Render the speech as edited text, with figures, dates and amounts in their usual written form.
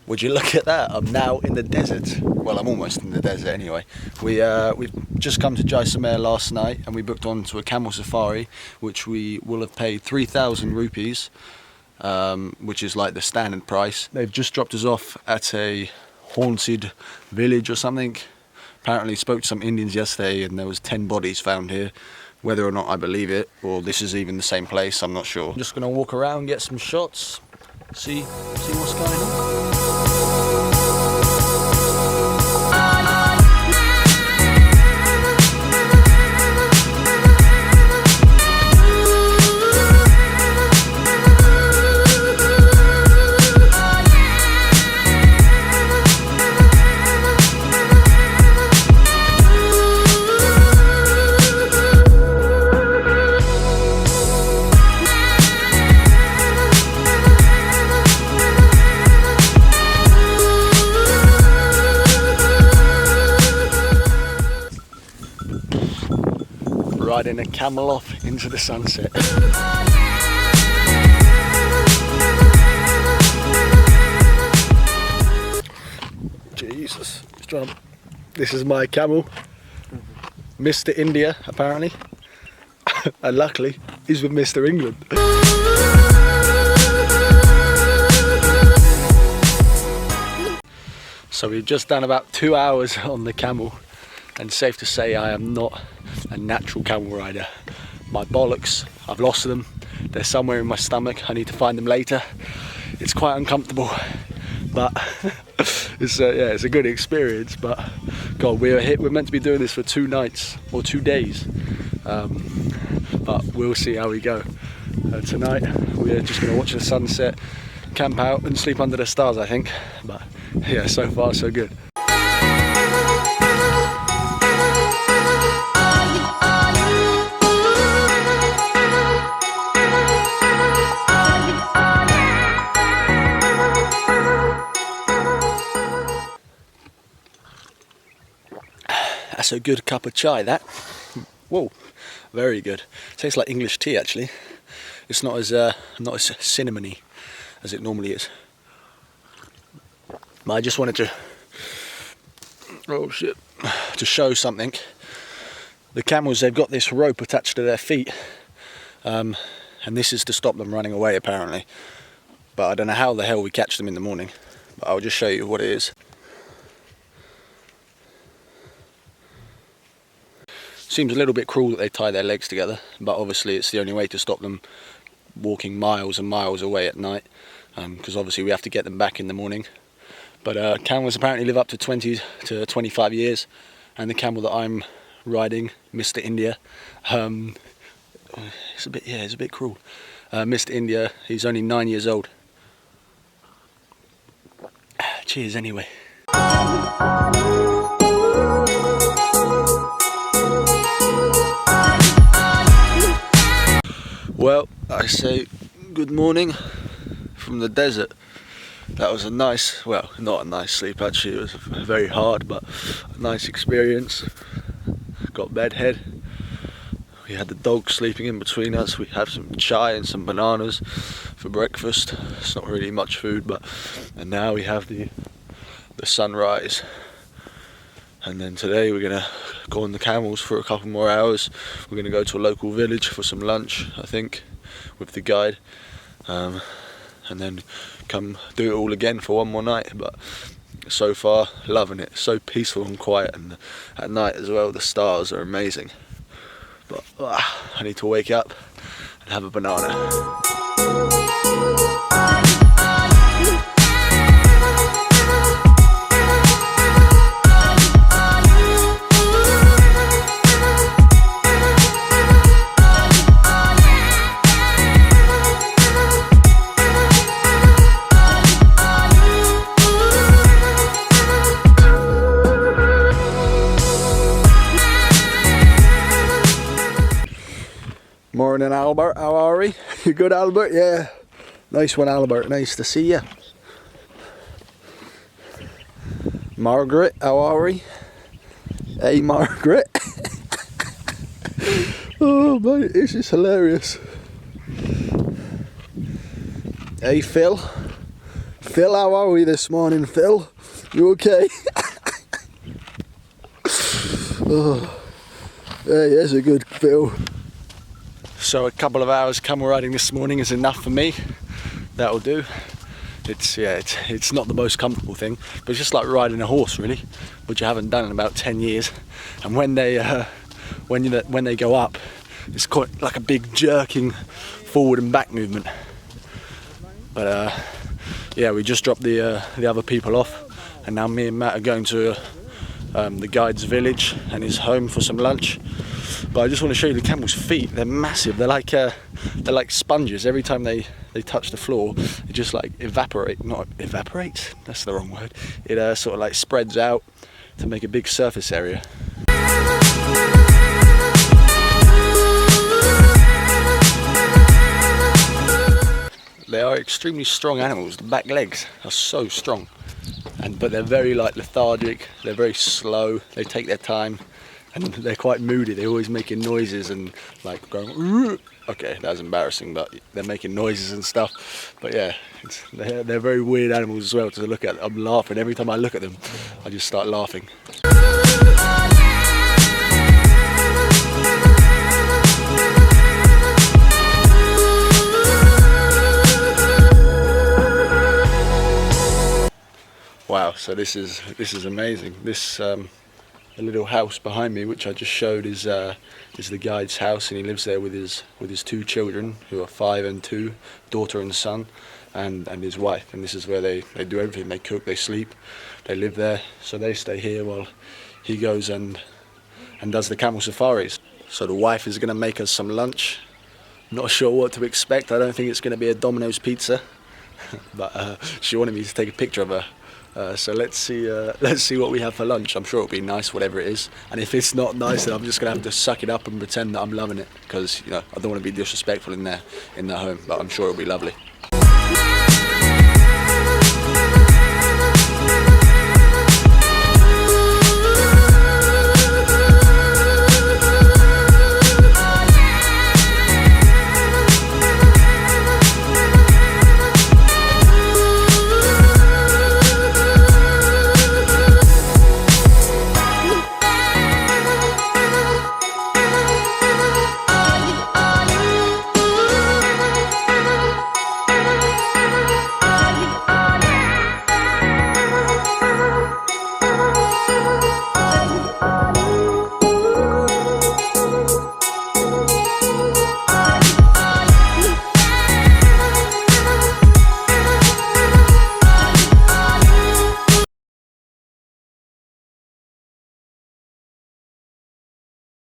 Would you look at that? I'm now in the desert. Well, I'm almost in the desert anyway. We've just come to Jaisalmer last night and we booked on to a Camel Safari, which we will have paid 3,000 rupees, which is like the standard price. They've just dropped us off at a haunted village or something. Apparently spoke to some Indians yesterday and there was 10 bodies found here. Whether or not I believe it, or this is even the same place, I'm not sure. I'm just gonna walk around, get some shots, see what's going on. Riding a camel off into the sunset. Jesus, this is my camel, Mr. India apparently, and luckily he's with Mr. England. So we've just done about 2 hours on the camel, and safe to say I am not a natural camel rider. My bollocks, I've lost them. They're somewhere in my stomach. I need to find them later. It's quite uncomfortable, but it's a good experience. But God, we're meant to be doing this for 2 nights or 2 days, but we'll see how we go. Tonight we're just going to watch the sunset, camp out and sleep under the stars, I think. But yeah, so far so good. That's a good cup of chai, that. Whoa, very good. Tastes like English tea actually. It's not as cinnamony as it normally is. But I just wanted to show something. The camels, they've got this rope attached to their feet, and this is to stop them running away apparently. But I don't know how the hell we catch them in the morning. But I'll just show you what it is. Seems a little bit cruel that they tie their legs together, but obviously it's the only way to stop them walking miles and miles away at night, because obviously we have to get them back in the morning. But camels apparently live up to 20 to 25 years, and the camel that I'm riding, Mr. India, it's a bit cruel. Mr. India, he's only 9 years old. Cheers anyway. Well, I say good morning from the desert. That was a nice, well, not a nice sleep actually, it was very hard, but a nice experience. Got bedhead. We had the dog sleeping in between us. We had some chai and some bananas for breakfast. It's not really much food, and now we have the sunrise. And then today we're gonna go on the camels for a couple more hours. We're gonna go to a local village for some lunch, I think, with the guide, and then come do it all again for one more night. But so far, loving it. So peaceful and quiet, and at night as well, the stars are amazing. But I need to wake up and have a banana. Morning, Albert. How are we? You good, Albert? Yeah. Nice one, Albert. Nice to see you. Margaret, how are we? Hey Margaret. Oh mate, this is hilarious. Hey Phil. Phil, how are we this morning, Phil? You okay? Oh, hey, there's a good Phil. So a couple of hours camel riding this morning is enough for me. That'll do. It's not the most comfortable thing, but it's just like riding a horse really, which I haven't done in about 10 years. And when they go up, it's quite like a big jerking forward and back movement. But yeah, we just dropped the other people off, and now me and Matt are going to the guide's village and his home for some lunch. But I just want to show you the camel's feet. They're massive. They're like sponges. Every time they touch the floor, it just like not evaporates, that's the wrong word. It sort of like spreads out to make a big surface area. They are extremely strong animals. The back legs are so strong, but they're very like lethargic. They're very slow. They take their time, and they're quite moody. They're always making noises and like going. Rrr. Okay, that was embarrassing, but they're making noises and stuff. But yeah, they're very weird animals as well to look at. I'm laughing every time I look at them. I just start laughing. Wow, so this is amazing. This a little house behind me, which I just showed, is the guide's house, and he lives there with his two children, who are 5 and 2, daughter and son, and his wife. And this is where they do everything. They cook, they sleep, they live there. So they stay here while he goes and does the camel safaris. So the wife is going to make us some lunch. Not sure what to expect. I don't think it's going to be a Domino's pizza, but she wanted me to take a picture of her. So let's see what we have for lunch. I'm sure it'll be nice, whatever it is. And if it's not nice, then I'm just gonna have to suck it up and pretend that I'm loving it, because I don't want to be disrespectful in their home. But I'm sure it'll be lovely.